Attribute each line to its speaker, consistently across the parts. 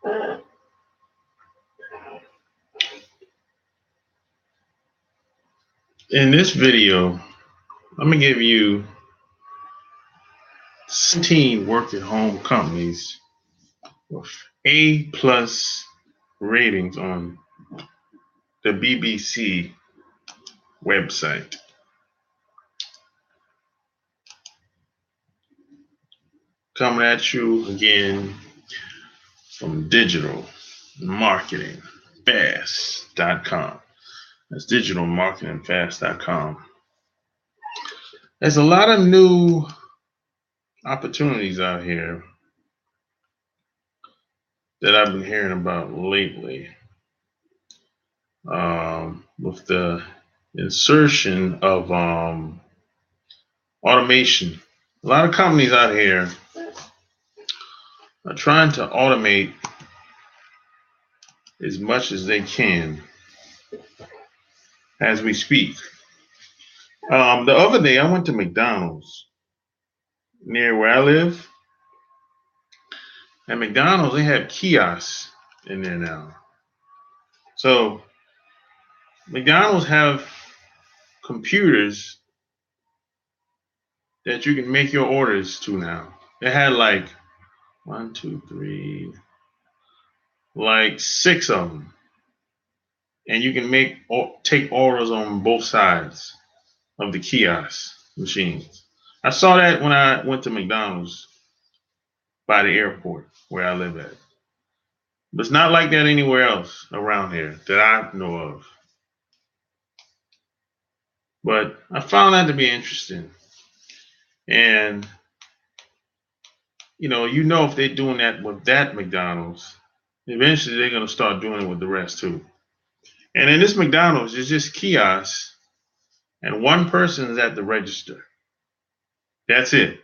Speaker 1: In this video, I'm going to give you 17 work at home companies with A plus ratings on the BBC website. Coming at you again from digitalmarketingfast.com. That's digitalmarketingfast.com. There's a lot of new opportunities out here that I've been hearing about lately, with the insertion of automation. A lot of companies out here are trying to automate as much as they can as we speak. The other day, I went to McDonald's near where I live. At McDonald's, they have kiosks in there now. So McDonald's have computers that you can make your orders to now. They had like 1, 2, 3, like 6 of them, and you can take orders on both sides of the kiosk machines. I saw that when I went to McDonald's by the airport where I live at. But it's not like that anywhere else around here that I know of. But I found that to be interesting. And if they're doing that with that McDonald's, eventually they're going to start doing it with the rest too. And in this McDonald's, it's just kiosks, and one person is at the register. That's it.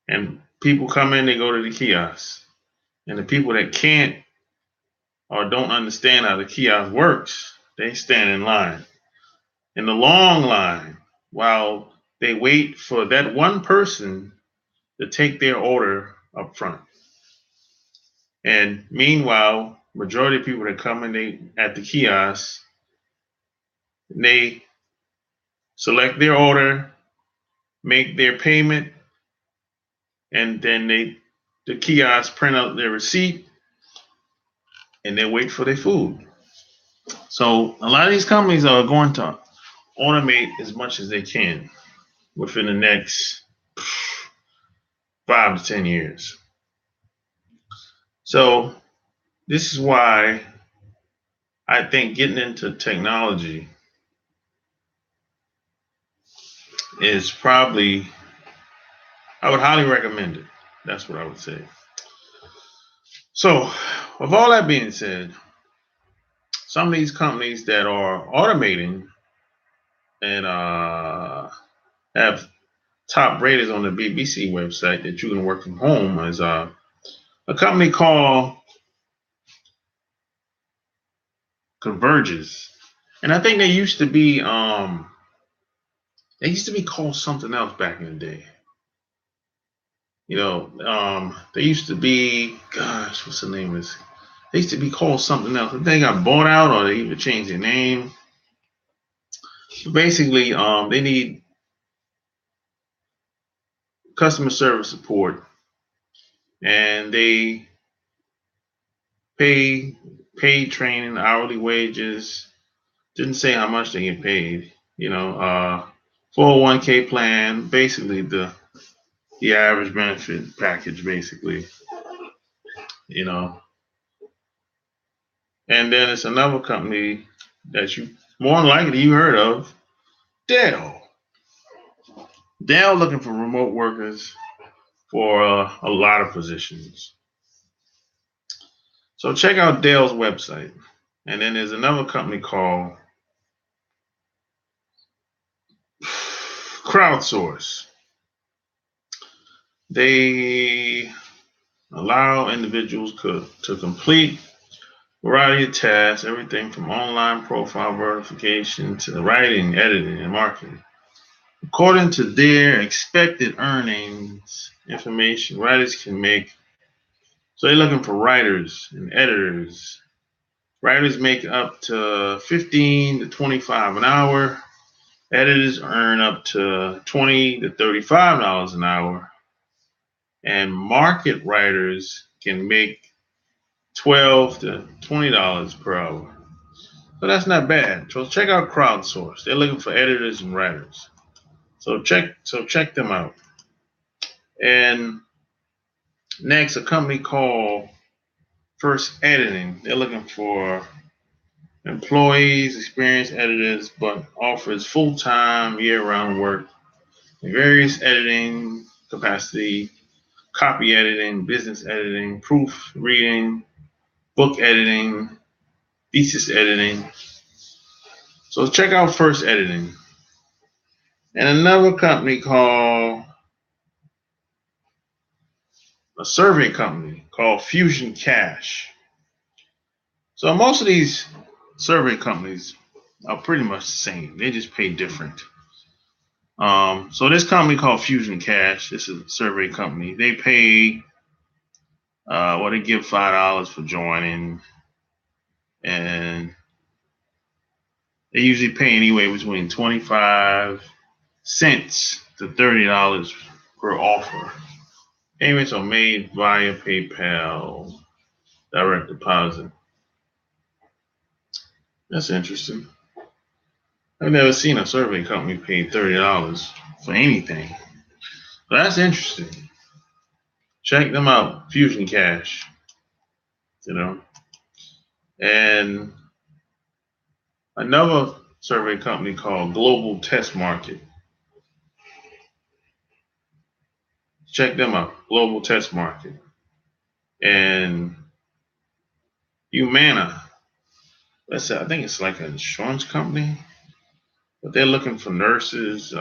Speaker 1: And people come in, they go to the kiosk. And the people that can't or don't understand how the kiosk works, they stand in line, in the long line, while they wait for that one person to take their order up front. And meanwhile, majority of people that come in at the kiosk, they select their order, make their payment, and then the kiosk print out their receipt, and they wait for their food. So a lot of these companies are going to automate as much as they can within the next 5 to 10 years. So this is why I think getting into technology is probably, I would highly recommend it. That's what I would say. So with all that being said, some of these companies that are automating and have top ratings on the BBC website that you can work from home is a company called Converges. And I think they used to be called something else back in the day. They used to be, gosh, what's the name of this? They used to be called something else. They got bought out or they even changed their name. But basically, they need customer service support, and they pay paid training, hourly wages. Didn't say how much they get paid. 401k plan, basically the average benefit package, basically. And then it's another company that you more than likely you heard of, Dell. Dell looking for remote workers for a lot of positions. So check out Dell's website. And then there's another company called Crowdsource. They allow individuals to complete a variety of tasks, everything from online profile verification to writing, editing, and marketing. According to their expected earnings information, writers can make So they're looking for writers and editors. Writers make up to 15 to 25 an hour. Editors earn up to $20 to $35 an hour. And market writers can make $12 to $20 per hour. So that's not bad. So check out Crowdsource. They're looking for editors and writers. So check them out. And next, a company called First Editing. They're looking for employees, experienced editors, but offers full-time, year-round work in various editing capacity, copy editing, business editing, proof reading, book editing, thesis editing. So check out First Editing. And another company called a survey company called Fusion Cash. So most of these survey companies are pretty much the same. They just pay different. So this company called Fusion Cash, this is a survey company. They pay, they give $5 for joining, and they usually pay anywhere between 25 cents to $30 per offer. Payments are made via PayPal, direct deposit. That's interesting. I've never seen a survey company pay $30 for anything. But that's interesting. Check them out, Fusion Cash. And another survey company called Global Test Market. Check them out, Global Test Market. And Humana. I think it's like an insurance company, but they're looking for nurses,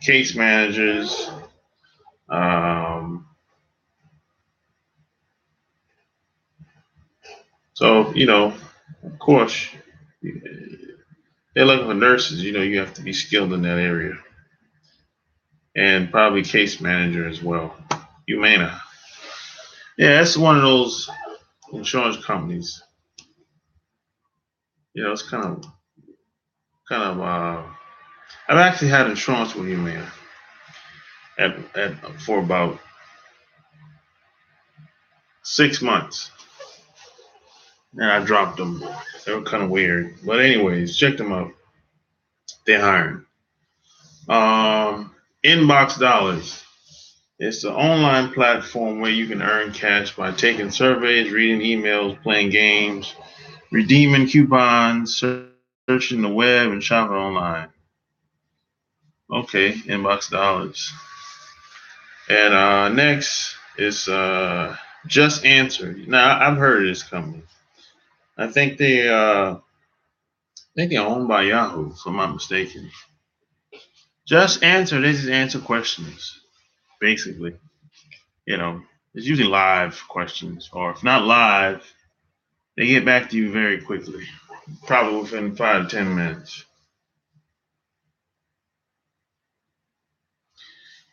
Speaker 1: case managers, so of course, they're looking for nurses. You have to be skilled in that area, and probably case manager as well. Humana. Yeah, that's one of those insurance companies. It's kind of. I've actually had insurance with Humana for about 6 months, and I dropped them. They were kind of weird, but anyways, check them out. They're hiring. Inbox Dollars. It's an online platform where you can earn cash by taking surveys, reading emails, playing games, redeeming coupons, searching the web, and shopping online. Okay, Inbox Dollars. And next is Just Answer. Now I've heard of this company. I think they're owned by Yahoo, if I'm not mistaken. Just Answer. They just answer questions, basically. It's usually live questions, or if not live, they get back to you very quickly, probably within 5 to 10 minutes.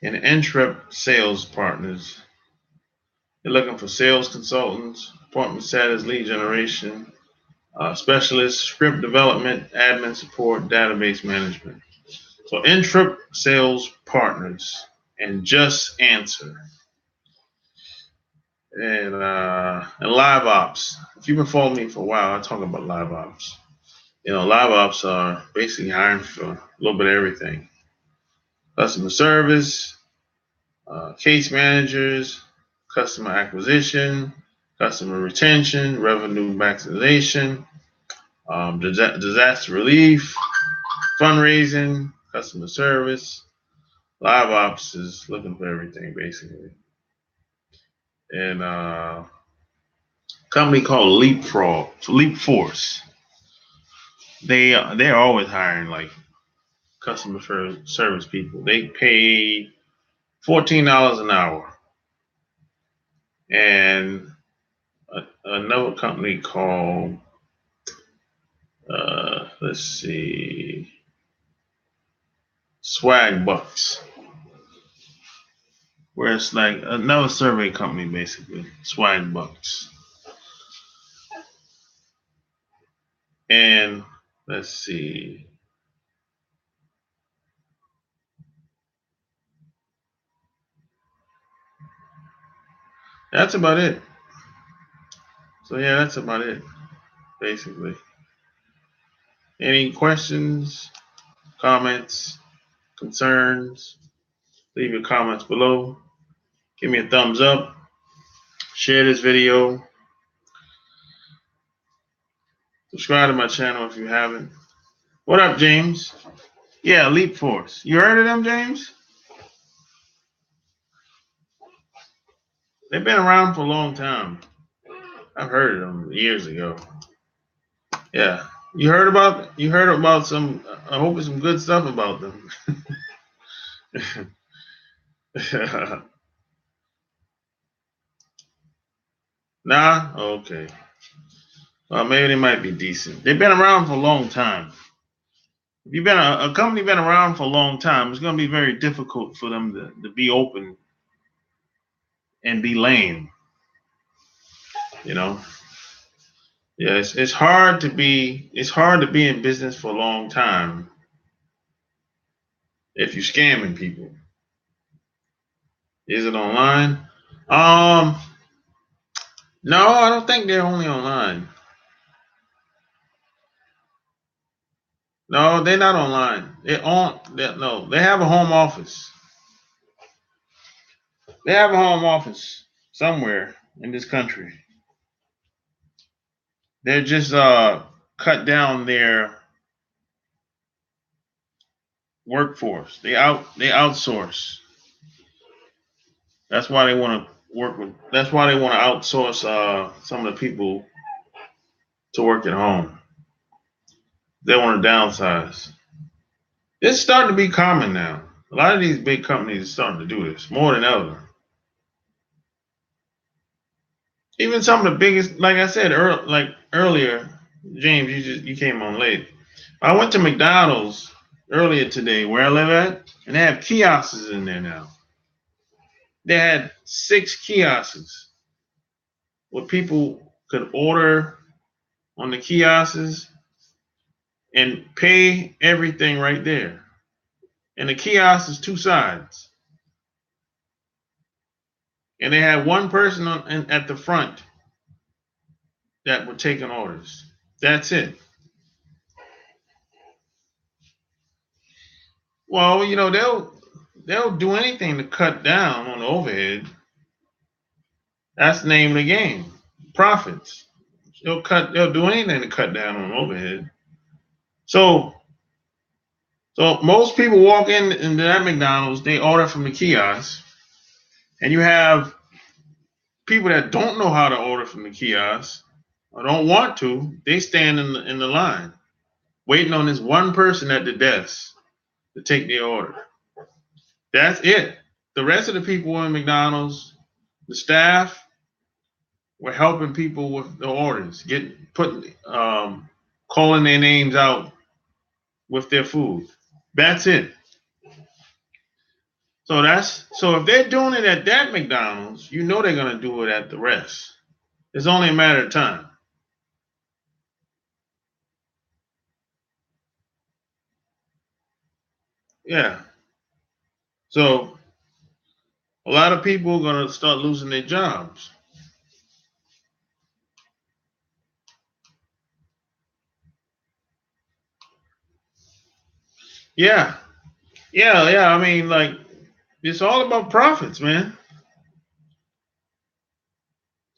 Speaker 1: And Entrep Sales Partners. They're looking for sales consultants, appointment status, lead generation, specialists, script development, admin support, database management. So Entrep Sales Partners and Just Answer. And live ops. If you've been following me for a while, I talk about live ops. Live ops are basically hiring for a little bit of everything. Customer service, case managers, customer acquisition, customer retention, revenue maximization, disaster relief, fundraising, customer service. Live ops is looking for everything basically. And company called Leapforce. They're always hiring like customer service people. They pay $14 an hour. And another company called let's see, Swag Bucks. where it's like another survey company, basically, Swag Bucks. And let's see. That's about it. So yeah, that's about it, basically. Any questions, comments, concerns? Leave your comments below. Give me a thumbs up. Share this video. Subscribe to my channel if you haven't. What up, James? Yeah, Leap Force. You heard of them, James? They've been around for a long time. I've heard of them years ago. Yeah. You heard about some, I hope it's some good stuff about them. Nah? Okay. Well, maybe they might be decent. They've been around for a long time. If you've been a company been around for a long time, it's going to be very difficult for them to be open and be lame. You know? Yeah, it's hard to be in business for a long time if you're scamming people. Is it online? No, I don't think they're only online. No, they're not online. They have a home office. They have a home office somewhere in this country. They're just cut down their workforce. They outsource. That's why they want to work with. That's why they want to outsource some of the people to work at home. They want to downsize. It's starting to be common now. A lot of these big companies are starting to do this more than ever. Even some of the biggest, like I said earlier, James, you came on late. I went to McDonald's earlier today, where I live at, and they have kiosks in there now. They had 6 kiosks where people could order on the kiosks and pay everything right there. And the kiosk is 2 sides. And they had one person at the front that were taking orders. That's it. Well, you know, they'll do anything to cut down on the overhead. That's the name of the game. Profits. They'll do anything to cut down on overhead. So most people walk into that McDonald's, they order from the kiosk, and you have people that don't know how to order from the kiosk or don't want to. They stand in the line, waiting on this one person at the desk to take their order. That's it. The rest of the people in McDonald's, the staff, were helping people with the orders, calling their names out with their food. That's it. So if they're doing it at that McDonald's, you know they're gonna do it at the rest. It's only a matter of time. Yeah. So a lot of people are gonna start losing their jobs. Yeah. Yeah. I mean, like, it's all about profits, man.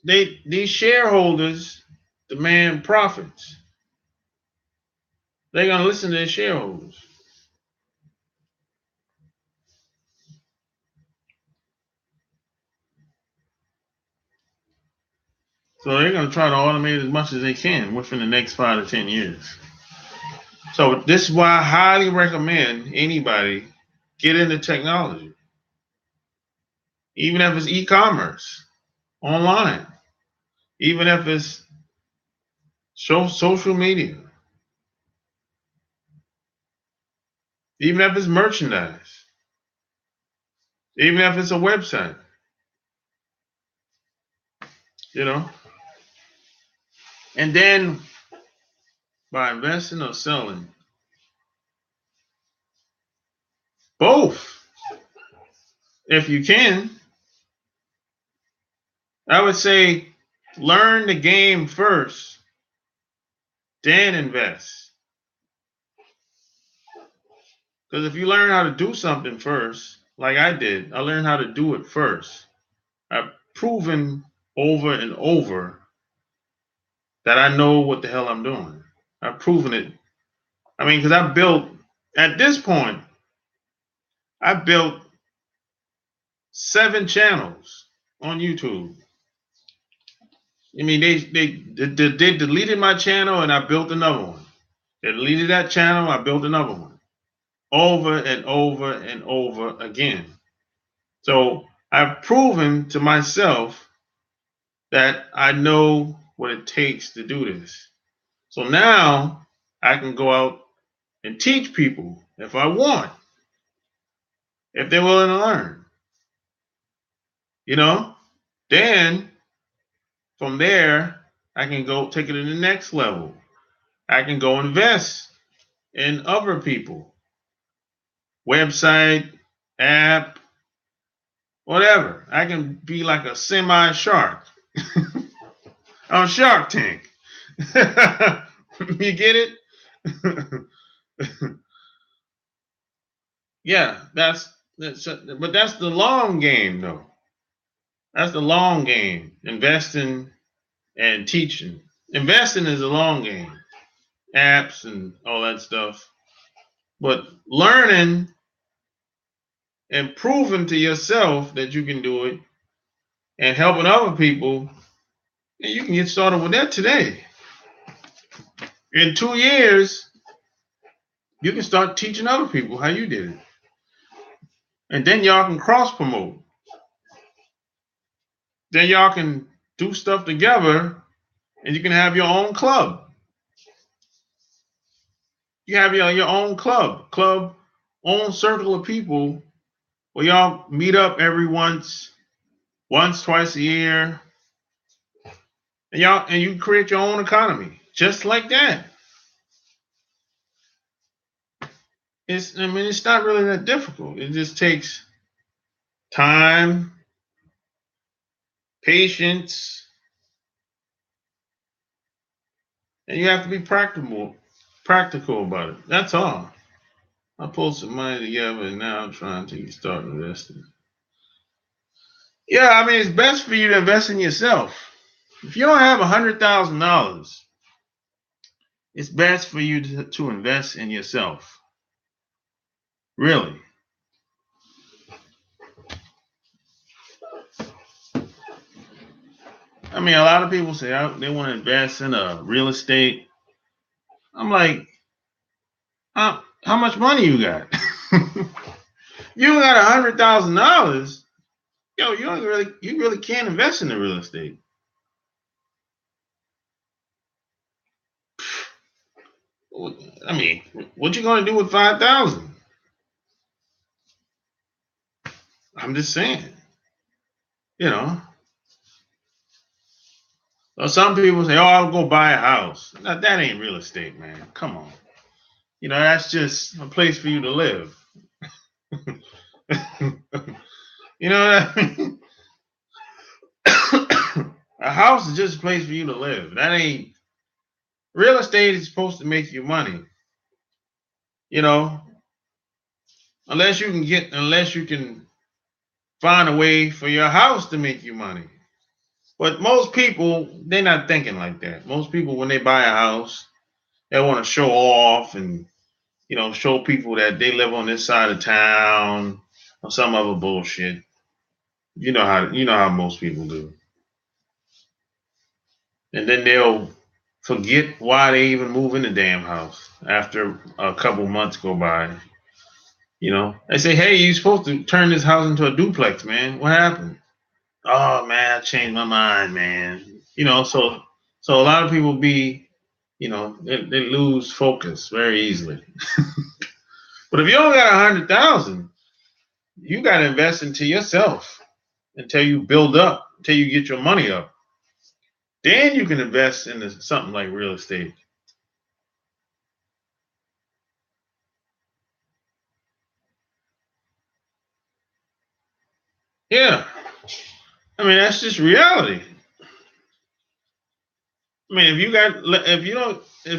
Speaker 1: These shareholders demand profits. They're gonna listen to their shareholders. So they're gonna try to automate as much as they can within the next 5 to 10 years. So this is why I highly recommend anybody get into technology, even if it's e-commerce, online, even if it's social media, even if it's merchandise. even if it's a website, you know. And then by investing or selling, both, if you can, I would say learn the game first, then invest. Because if you learn how to do something first, like I did, I learned how to do it first. I've proven over and over that I know what the hell I'm doing. I've proven it. I mean, because I built, at this point, I built 7 channels on YouTube. I mean, they deleted my channel and I built another one. They deleted that channel, I built another one. Over and over and over again. So I've proven to myself that I know what it takes to do this. So now I can go out and teach people if I want, if they're willing to learn. You know? Then from there, I can go take it to the next level. I can go invest in other people, website, app, whatever. I can be like a semi shark on Shark Tank. You get it? Yeah, but that's the long game, though. That's the long game. Investing and teaching. Investing is a long game. Apps and all that stuff. But learning and proving to yourself that you can do it and helping other people, and you can get started with that today. In 2 years, you can start teaching other people how you did it. And then y'all can cross promote. Then y'all can do stuff together and you can have your own club. You have your own club, own circle of people where y'all meet up every once, twice a year, and you create your own economy just like that. It's not really that difficult. It just takes time, patience, and you have to be practical about it. That's all. I pulled some money together and now I'm trying to start investing. Yeah, I mean, it's best for you to invest in yourself. If you don't have $100,000, it's best for you to invest in yourself. Really. I mean, a lot of people say they want to invest in real estate. I'm like, how much money you got? You got $100,000. Yo, you really can't invest in the real estate. I mean, what you gonna do with 5,000? I'm just saying, you know. So some people say, "Oh, I'll go buy a house." Now, that ain't real estate, man. Come on. You know, that's just a place for you to live. You know what I mean? A house is just a place for you to live. That ain't real estate is supposed to make you money. You know, unless you can find a way for your house to make you money. But most people, they're not thinking like that. Most people, when they buy a house, they want to show off and, show people that they live on this side of town or some other bullshit. You know how most people do. And then they'll forget why they even move in the damn house after a couple months go by. They say, "Hey, you're supposed to turn this house into a duplex, man. What happened?" "Oh man, I changed my mind, man." So a lot of people they lose focus very easily. But if you only got 100,000, You got to invest into yourself until you build up, until you get your money up. Then you can invest into something like real estate. Yeah. I mean, that's just reality. I mean, if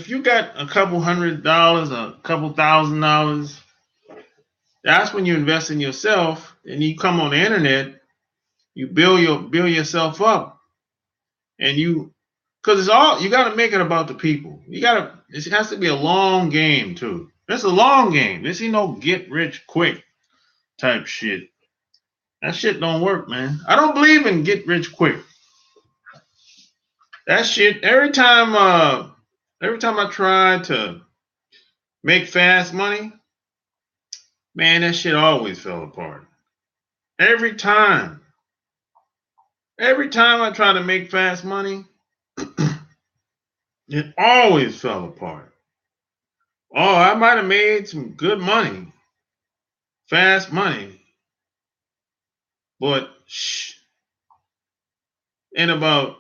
Speaker 1: you got a couple $100, a couple $1,000, that's when you invest in yourself and you come on the internet, you build yourself up, and because it's all, you got to make it about the people. It has to be a long game too. It's a long game. This ain't no get rich quick type shit. That shit don't work, man. I don't believe in get rich quick. That shit, every time I try to make fast money, man, that shit always fell apart. Every time. Every time I try to make fast money, it always fell apart. Oh, I might have made some good money, fast money, but in about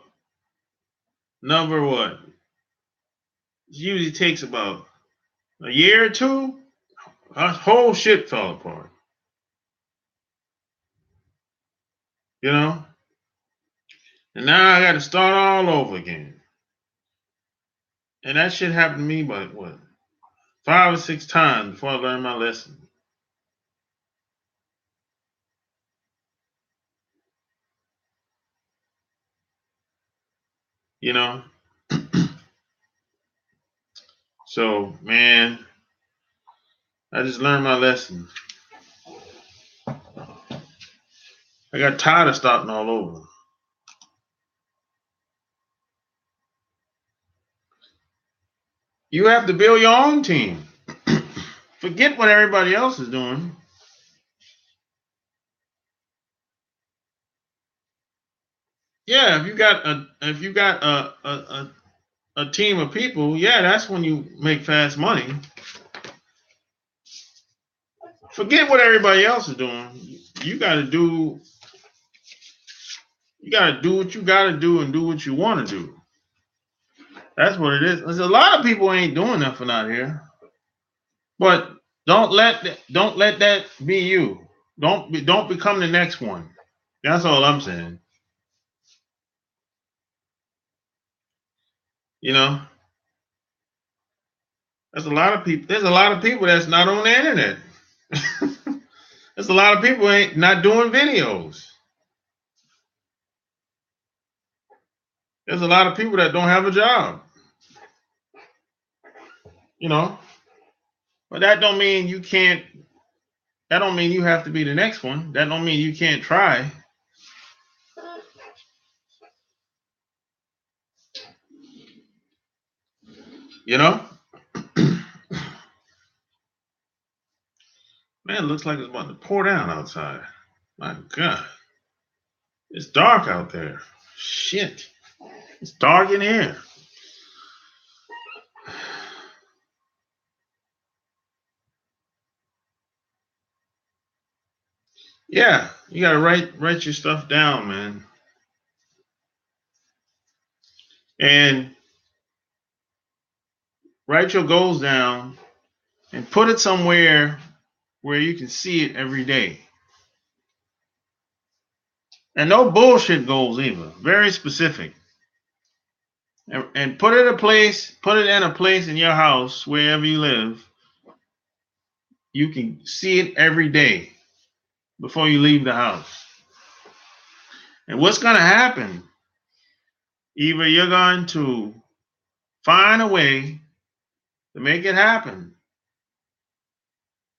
Speaker 1: number what? It usually takes about a year or two. Our whole shit fell apart. You know? And now I got to start all over again. And that shit happened to me, but what? 5 or 6 times before I learned my lesson. You know? So, man, I just learned my lesson. I got tired of starting all over. You have to build your own team. Forget what everybody else is doing. Yeah, if you got a team of people, yeah, that's when you make fast money. Forget what everybody else is doing. You got to do what you got to do and do what you want to do. That's what it is. There's a lot of people ain't doing nothing out here. But don't let that be you. Don't become the next one. That's all I'm saying. You know, there's a lot of people. There's a lot of people that's not on the internet. There's a lot of people ain't not doing videos. There's a lot of people that don't have a job. You know, but that don't mean you can't. That don't mean you have to be the next one. That don't mean you can't try. You know, man, it looks like it's about to pour down outside. My God, it's dark out there. Shit, it's dark in here. Yeah, you gotta write your stuff down, man, and write your goals down and put it somewhere where you can see it every day. And no bullshit goals either. Very specific. And put it in a place in your house, wherever you live, you can see it every day before you leave the house. And what's gonna happen? Either you're going to find a way to make it happen,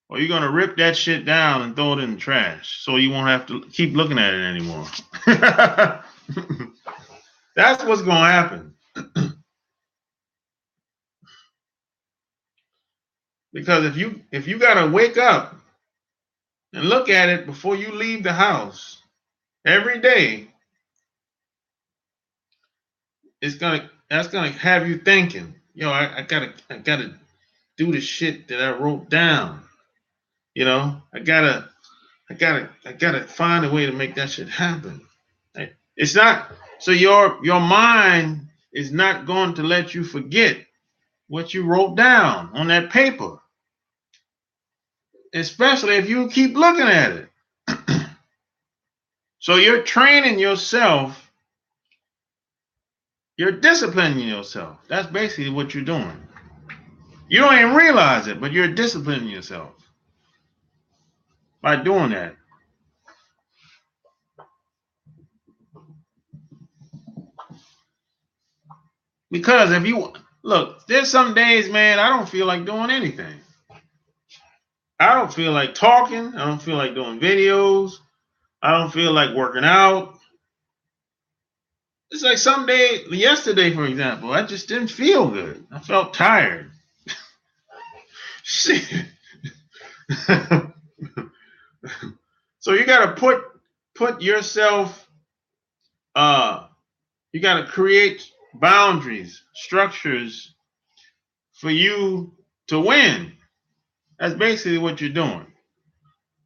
Speaker 1: or you're gonna rip that shit down and throw it in the trash so you won't have to keep looking at it anymore. That's what's gonna happen. Because if you gotta wake up and look at it before you leave the house every day, that's gonna have you thinking, I gotta do the shit that I wrote down. I gotta I gotta find a way to make that shit happen. It's not so your mind is not going to let you forget what you wrote down on that paper, especially if you keep looking at it. So you're training yourself, you're disciplining yourself. That's basically what you're doing. You don't even realize it, but you're disciplining yourself by doing that. Because if you look, there's some days, man, I don't feel like doing anything. I don't feel like talking. I don't feel like doing videos. I don't feel like working out. It's like some day, yesterday, for example, I just didn't feel good. I felt tired. Shit. So you got to put yourself. You got to create boundaries, structures for you to win. That's basically what you're doing.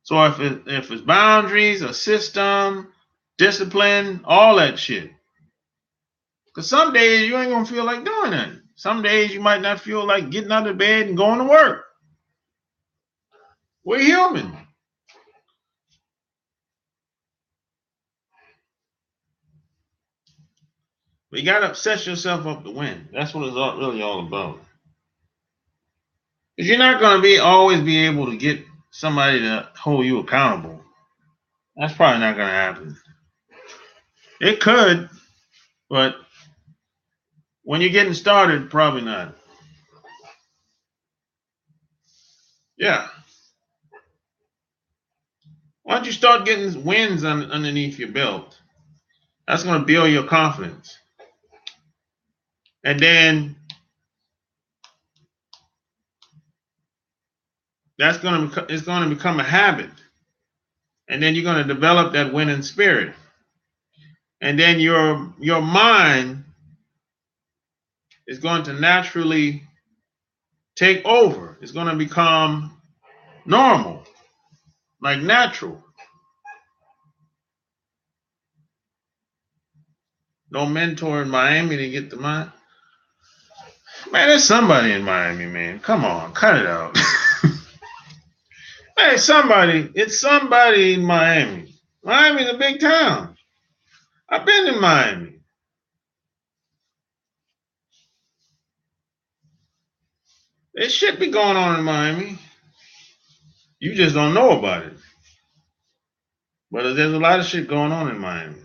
Speaker 1: So if it's boundaries, a system, discipline, all that shit. Because some days you ain't gonna feel like doing that. Some days you might not feel like getting out of bed and going to work. We're human. But you gotta set yourself up to win. That's what it's really all about. Because you're not gonna always be able to get somebody to hold you accountable. That's probably not gonna happen. It could, but when you're getting started, probably not. Yeah. Once you start getting wins underneath your belt, that's going to build your confidence. And then it's going to become a habit. And then you're going to develop that winning spirit. And then your mind is going to naturally take over. It's going to become normal, like natural. No mentor in Miami to get the mind. Man, there's somebody in Miami, man. Come on, cut it out. Hey, it's somebody in Miami. Miami's a big town. I've been in Miami. There's shit be going on in Miami. You just don't know about it. But there's a lot of shit going on in Miami.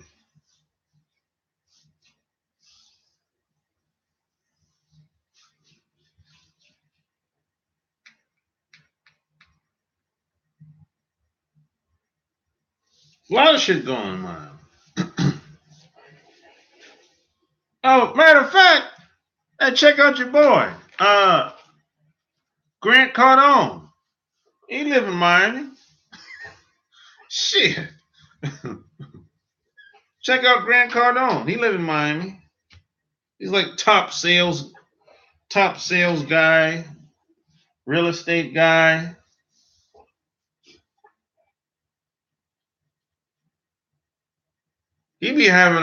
Speaker 1: A lot of shit going on in Miami. Oh, matter of fact, hey, check out your boy, Grant Cardone. He live in Miami. Shit. Check out Grant Cardone. He live in Miami. He's like top sales guy, real estate guy. He be having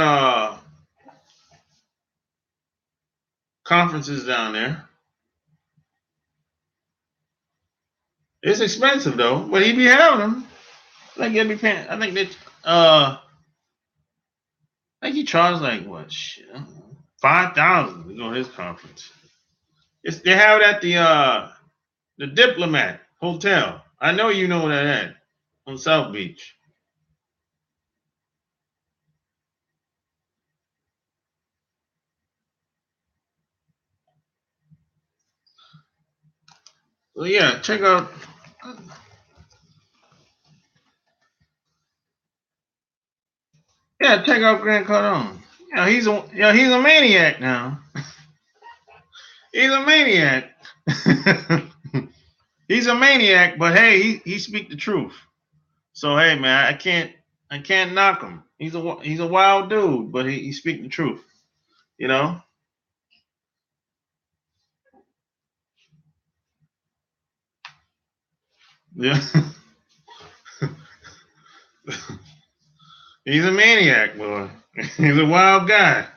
Speaker 1: conferences down there. It's expensive though, but he be having them. I think he'll be paying. I think that I think he charged like what shit, $5,000 to go to his conference. They have it at the Diplomat Hotel. I know you know that at on South Beach. So yeah, check out. Yeah, check out Grant Cardone. He's a maniac now. He's a maniac. He's a maniac, but hey, he speak the truth. So hey, man, I can't knock him. He's a wild dude, but he speak the truth. You know. Yeah. He's a maniac, boy. He's a wild guy.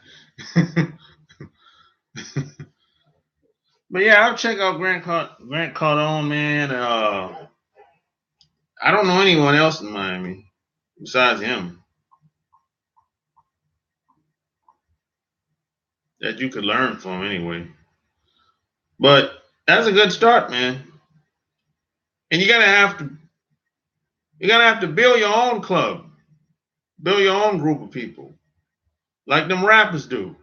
Speaker 1: But yeah, I'll check out Grant Cardone, man. I don't know anyone else in Miami besides him that you could learn from anyway. But that's a good start, man. And you're gonna have to build your own club, build your own group of people, like them rappers do.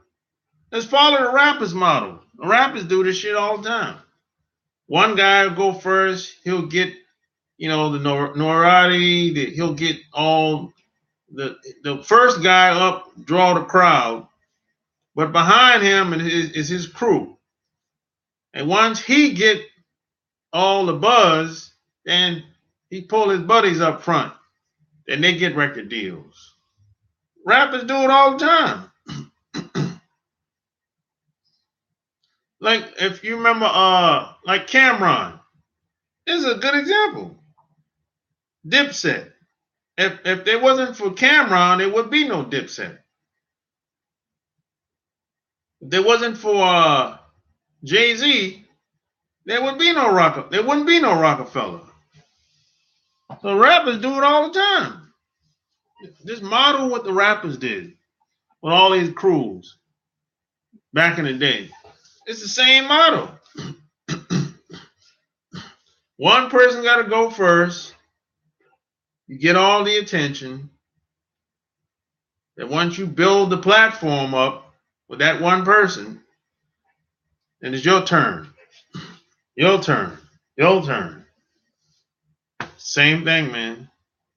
Speaker 1: Let's follow the rappers model. The rappers do this shit all the time. One guy will go first. He'll get, the notoriety. He'll get all the first guy up, draw the crowd, but behind him is his crew. And once he get all the buzz, then he pull his buddies up front, and they get record deals. Rappers do it all the time. Like if you remember, like Cameron, this is a good example. Dipset. If it wasn't for Cameron, there would be no Dipset. If there wasn't for Jay-Z, there wouldn't be no Rockefeller. So rappers do it all the time. Just model what the rappers did with all these crews back in the day. It's the same model. One person got to go first. You get all the attention. And once you build the platform up with that one person, then it's your turn. Your turn. Your turn. Same thing, man.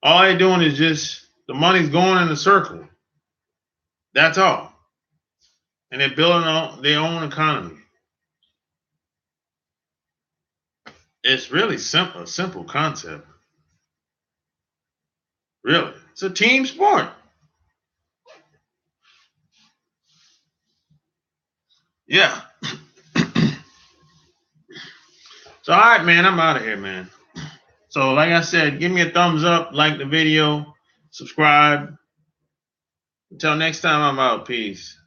Speaker 1: All they're doing is just the money's going in a circle. That's all. And they're building their own economy. It's really simple, a simple concept. Really. It's a team sport. Yeah. So, all right, man, I'm out of here, man. So, like I said, give me a thumbs up, like the video, subscribe. Until next time, I'm out. Peace.